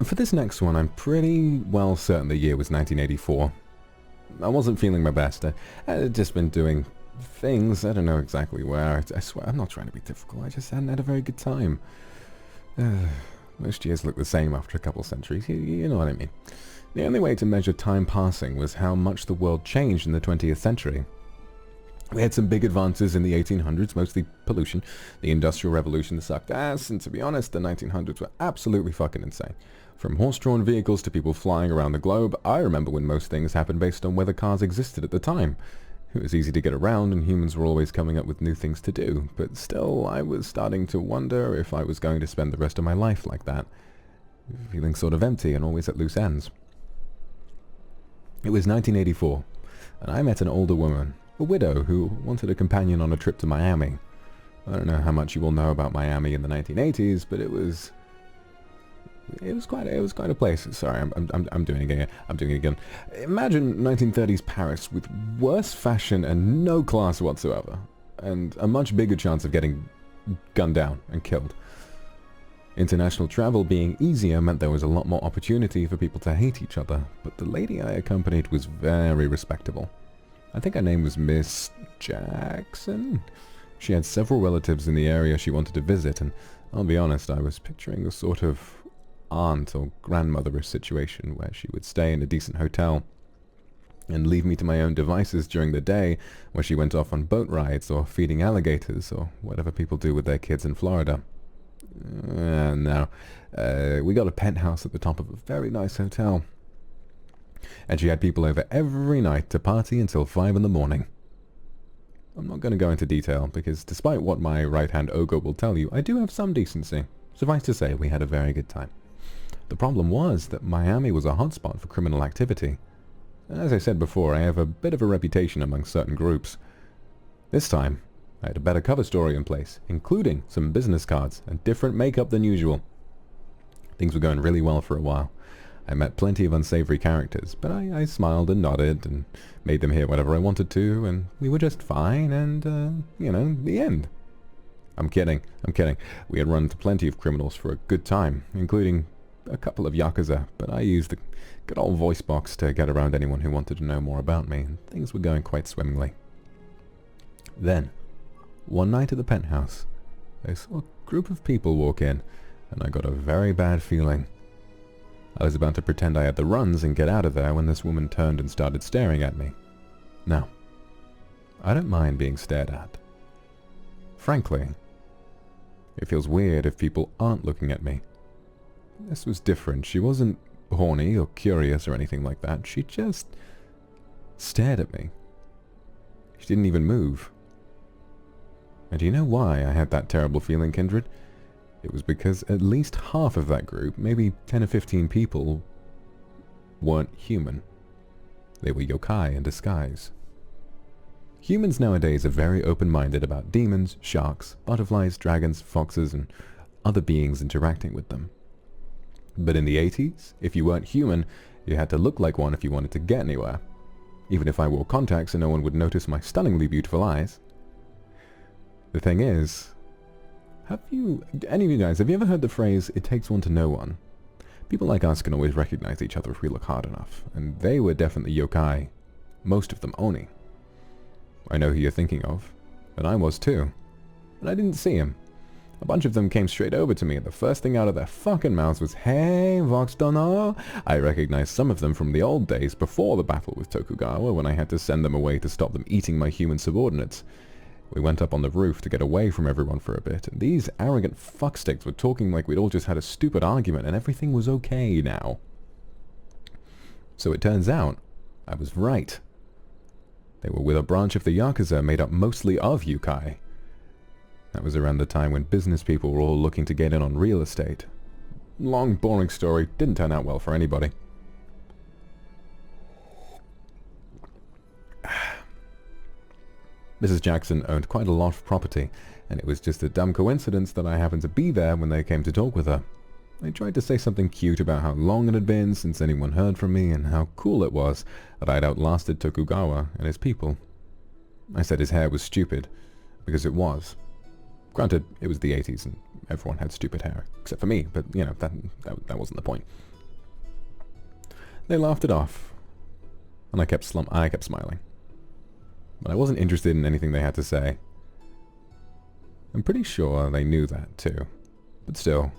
For this next one, I'm pretty well certain the year was 1984. I wasn't feeling my best. I had just been doing things, I don't know exactly where. I swear, I'm not trying to be difficult, I just hadn't had a very good time. Most years look the same after a couple centuries, you know what I mean. The only way to measure time passing was how much the world changed in the 20th century. We had some big advances in the 1800s, mostly pollution. The Industrial Revolution sucked ass, and to be honest, the 1900s were absolutely fucking insane. From horse-drawn vehicles to people flying around the globe, I remember when most things happened based on whether cars existed at the time. It was easy to get around, and humans were always coming up with new things to do, but still, I was starting to wonder if I was going to spend the rest of my life like that, feeling sort of empty and always at loose ends. It was 1984, and I met an older woman, a widow who wanted a companion on a trip to Miami. I don't know how much you all know about Miami in the 1980s, but it was quite a place. Sorry, I'm doing it again. I'm doing it again. Imagine 1930s Paris with worse fashion and no class whatsoever, and a much bigger chance of getting gunned down and killed. International travel being easier meant there was a lot more opportunity for people to hate each other, but the lady I accompanied was very respectable. I think her name was Miss Jackson. She had several relatives in the area she wanted to visit, and I'll be honest, I was picturing a sort of aunt or grandmother-ish situation where she would stay in a decent hotel and leave me to my own devices during the day, where she went off on boat rides or feeding alligators or whatever people do with their kids in Florida. No, we got a penthouse at the top of a very nice hotel, and she had people over every night to party until 5 in the morning. I'm not going to go into detail, because despite what my right-hand ogre will tell you, I do have some decency. Suffice to say, we had a very good time. The problem was that Miami was a hotspot for criminal activity. As I said before, I have a bit of a reputation among certain groups. This time, I had a better cover story in place, including some business cards and different makeup than usual. Things were going really well for a while. I met plenty of unsavory characters, but I smiled and nodded and made them hear whatever I wanted to, and we were just fine, and, the end. I'm kidding. We had run into plenty of criminals for a good time, including a couple of Yakuza, but I used the good old voice box to get around anyone who wanted to know more about me, and things were going quite swimmingly. Then, one night at the penthouse, I saw a group of people walk in, and I got a very bad feeling. I was about to pretend I had the runs and get out of there when this woman turned and started staring at me. Now, I don't mind being stared at. Frankly, it feels weird if people aren't looking at me. This was different. She wasn't horny or curious or anything like that. She just stared at me. She didn't even move. And do you know why I had that terrible feeling, Kindred? It was because at least half of that group, maybe 10 or 15 people, weren't human. They were yokai in disguise. Humans nowadays are very open-minded about demons, sharks, butterflies, dragons, foxes, and other beings interacting with them. But in the 80s, if you weren't human, you had to look like one if you wanted to get anywhere. Even if I wore contacts and no one would notice my stunningly beautiful eyes. The thing is, any of you guys, have you ever heard the phrase, "it takes one to know one"? People like us can always recognize each other if we look hard enough, and they were definitely yokai, most of them Oni. I know who you're thinking of, and I was too, and I didn't see him. A bunch of them came straight over to me, and the first thing out of their fucking mouths was, "Hey, Vox Dono!" I recognized some of them from the old days before the battle with Tokugawa, when I had to send them away to stop them eating my human subordinates. We went up on the roof to get away from everyone for a bit, and these arrogant fucksticks were talking like we'd all just had a stupid argument and everything was okay now. So it turns out, I was right. They were with a branch of the Yakuza made up mostly of yokai. That was around the time when business people were all looking to get in on real estate. Long, boring story, didn't turn out well for anybody. Mrs. Jackson owned quite a lot of property, and it was just a dumb coincidence that I happened to be there when they came to talk with her. I tried to say something cute about how long it had been since anyone heard from me, and how cool it was that I'd outlasted Tokugawa and his people. I said his hair was stupid, because it was. Granted, it was the 80s, and everyone had stupid hair, except for me, but, that wasn't the point. They laughed it off, and I kept smiling. But I wasn't interested in anything they had to say. I'm pretty sure they knew that too. But still,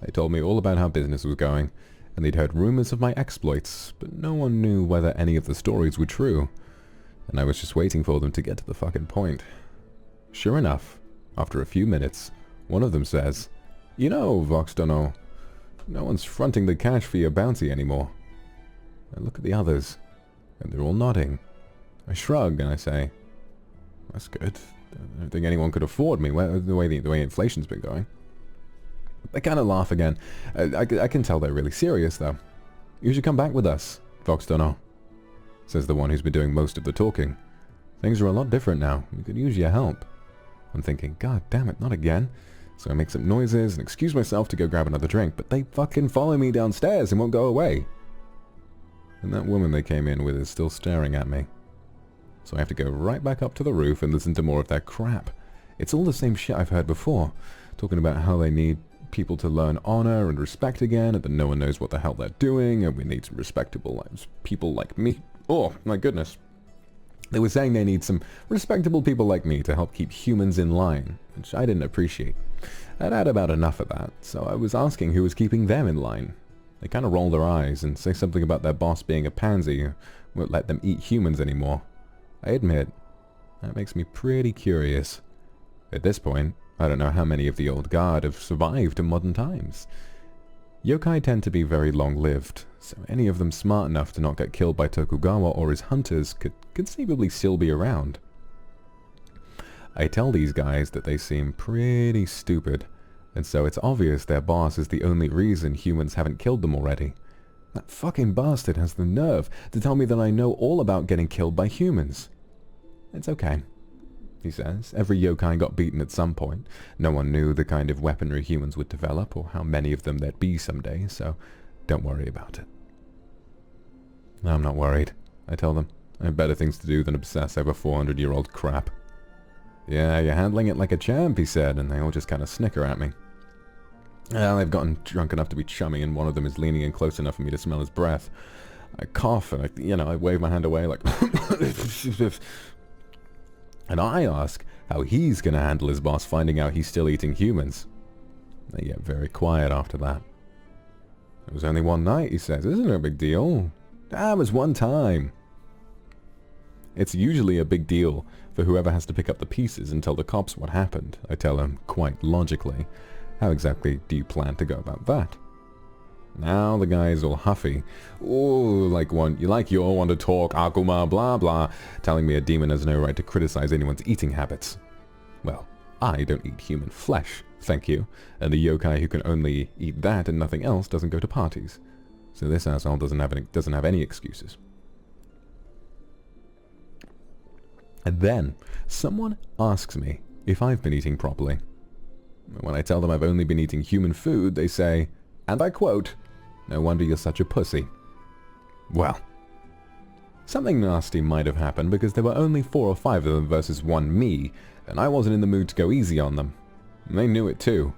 they told me all about how business was going, and they'd heard rumors of my exploits, but no one knew whether any of the stories were true, and I was just waiting for them to get to the fucking point. Sure enough, after a few minutes, one of them says, "You know, Vox Dunno, no one's fronting the cash for your bounty anymore." I look at the others, and they're all nodding. I shrug and I say, "That's good. I don't think anyone could afford me the way inflation's been going." They kind of laugh again. I can tell they're really serious, though. "You should come back with us, Vox Dunno," says the one who's been doing most of the talking. "Things are a lot different now. We could use your help." I'm thinking, God damn it, not again. So I make some noises and excuse myself to go grab another drink, but they fucking follow me downstairs and won't go away. And that woman they came in with is still staring at me. So I have to go right back up to the roof and listen to more of their crap. It's all the same shit I've heard before, talking about how they need people to learn honor and respect again, and that no one knows what the hell they're doing, and we need some respectable people like me. Oh, my goodness. They were saying they need some respectable people like me to help keep humans in line, which I didn't appreciate. I'd had about enough of that, so I was asking who was keeping them in line. They kind of roll their eyes and say something about their boss being a pansy who won't let them eat humans anymore. I admit, that makes me pretty curious. At this point, I don't know how many of the old guard have survived in modern times. Yokai tend to be very long-lived, so any of them smart enough to not get killed by Tokugawa or his hunters could conceivably still be around. I tell these guys that they seem pretty stupid, and so it's obvious their boss is the only reason humans haven't killed them already. That fucking bastard has the nerve to tell me that I know all about getting killed by humans. It's okay, he says. Every yokai got beaten at some point. No one knew the kind of weaponry humans would develop or how many of them there'd be someday, so don't worry about it. I'm not worried, I tell them. I have better things to do than obsess over 400-year-old crap. Yeah, you're handling it like a champ, he said, and they all just kind of snicker at me. They've gotten drunk enough to be chummy, and one of them is leaning in close enough for me to smell his breath. I cough, and I wave my hand away like... And I ask how he's going to handle his boss finding out he's still eating humans. They get very quiet after that. It was only one night, he says. Isn't it a big deal? It was one time. It's usually a big deal for whoever has to pick up the pieces and tell the cops what happened, I tell him, quite logically. How exactly do you plan to go about that? Now the guy is all huffy. Oh, you all want to talk, Akuma, blah blah, telling me a demon has no right to criticize anyone's eating habits. Well, I don't eat human flesh, thank you, and the yokai who can only eat that and nothing else doesn't go to parties. So this asshole doesn't have any excuses. And then, someone asks me if I've been eating properly. When I tell them I've only been eating human food, they say, and I quote, "No wonder you're such a pussy." Well, something nasty might have happened because there were only 4 or 5 of them versus 1 me, and I wasn't in the mood to go easy on them. And they knew it too.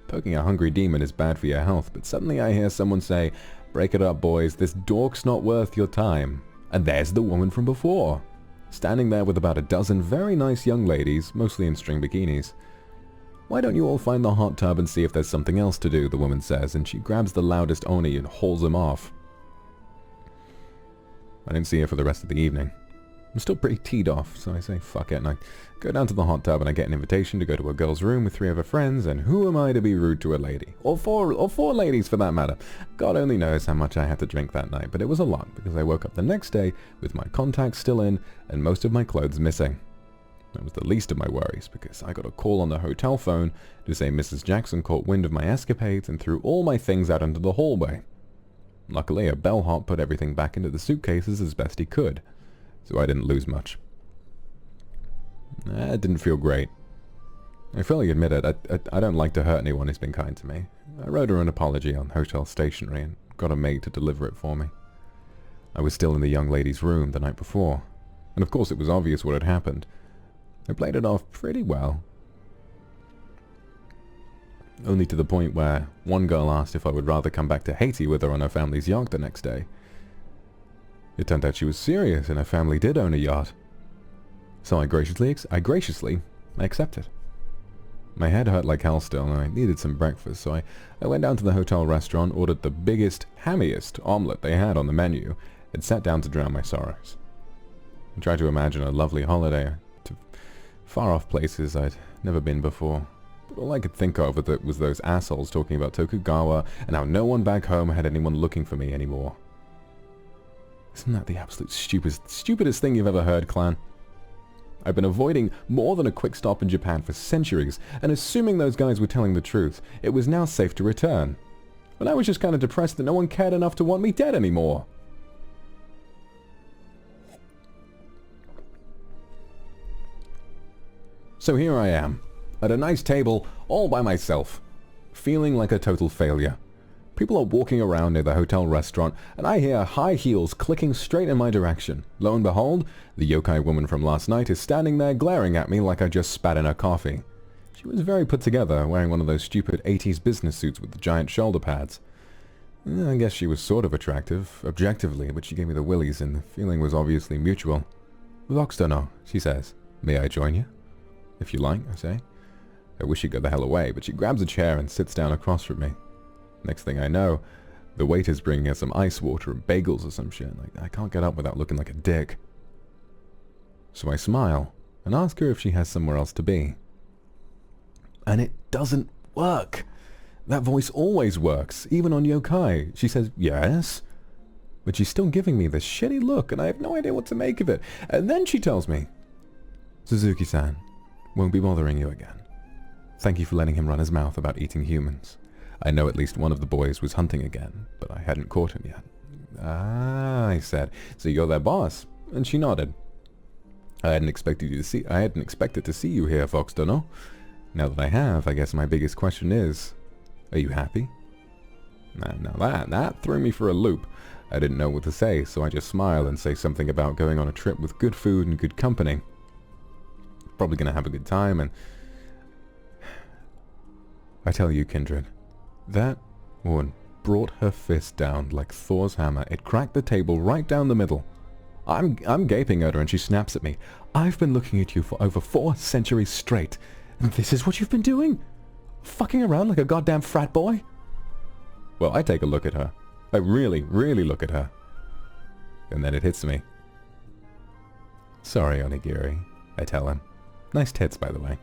Poking a hungry demon is bad for your health, but suddenly I hear someone say, "Break it up, boys, this dork's not worth your time." And there's the woman from before, standing there with about a dozen very nice young ladies, mostly in string bikinis. "Why don't you all find the hot tub and see if there's something else to do," the woman says, and she grabs the loudest Oni and hauls him off. I didn't see her for the rest of the evening. I'm still pretty teed off, so I say fuck it, and I go down to the hot tub and I get an invitation to go to a girl's room with 3 of her friends, and who am I to be rude to a lady? Or four ladies for that matter. God only knows how much I had to drink that night, but it was a lot, because I woke up the next day with my contacts still in and most of my clothes missing. That was the least of my worries, because I got a call on the hotel phone to say Mrs. Jackson caught wind of my escapades and threw all my things out into the hallway. Luckily, a bellhop put everything back into the suitcases as best he could, so I didn't lose much. It didn't feel great. I fully admit it, I don't like to hurt anyone who's been kind to me. I wrote her an apology on hotel stationery and got a maid to deliver it for me. I was still in the young lady's room the night before, and of course it was obvious what had happened. I played it off pretty well. Only to the point where one girl asked if I would rather come back to Haiti with her on her family's yacht the next day. It turned out she was serious and her family did own a yacht. So I graciously accepted. My head hurt like hell still, and I needed some breakfast, so I went down to the hotel restaurant, ordered the biggest, hammiest omelette they had on the menu, and sat down to drown my sorrows. I tried to imagine a lovely holiday to far-off places I'd never been before, but all I could think of was those assholes talking about Tokugawa and how no one back home had anyone looking for me anymore. Isn't that the absolute stupidest thing you've ever heard, clan? I've been avoiding more than a quick stop in Japan for centuries, and assuming those guys were telling the truth, it was now safe to return. But I was just kind of depressed that no one cared enough to want me dead anymore. So here I am, at a nice table, all by myself, feeling like a total failure. People are walking around near the hotel restaurant, and I hear high heels clicking straight in my direction. Lo and behold, the yokai woman from last night is standing there glaring at me like I just spat in her coffee. She was very put together, wearing one of those stupid 80s business suits with the giant shoulder pads. I guess she was sort of attractive, objectively, but she gave me the willies, and the feeling was obviously mutual. "Vox no," she says. "May I join you?" "If you like," I say. I wish she'd go the hell away, but she grabs a chair and sits down across from me. Next thing I know, the waiter's bringing her some ice water and bagels or some shit. I can't get up without looking like a dick. So I smile and ask her if she has somewhere else to be. And it doesn't work. That voice always works, even on yokai. She says, "Yes?" But she's still giving me this shitty look, and I have no idea what to make of it. And then she tells me, "Suzuki-san, won't be bothering you again. Thank you for letting him run his mouth about eating humans. I know at least one of the boys was hunting again, but I hadn't caught him yet." "Ah," I said, "so you're their boss?" And she nodded. I hadn't expected to see you here, Vox no. Now that I have, I guess my biggest question is, are you happy? Now that threw me for a loop. I didn't know what to say, so I just smile and say something about going on a trip with good food and good company. Probably gonna have a good time, and I tell you, Kindred, that woman brought her fist down like Thor's hammer. It cracked the table right down the middle. I'm gaping at her and she snaps at me. "I've been looking at you for over 4 centuries straight, and this is what you've been doing? Fucking around like a goddamn frat boy?" Well, I take a look at her. I really, really look at her. And then it hits me. "Sorry, Onigiri," I tell him. "Nice tits, by the way."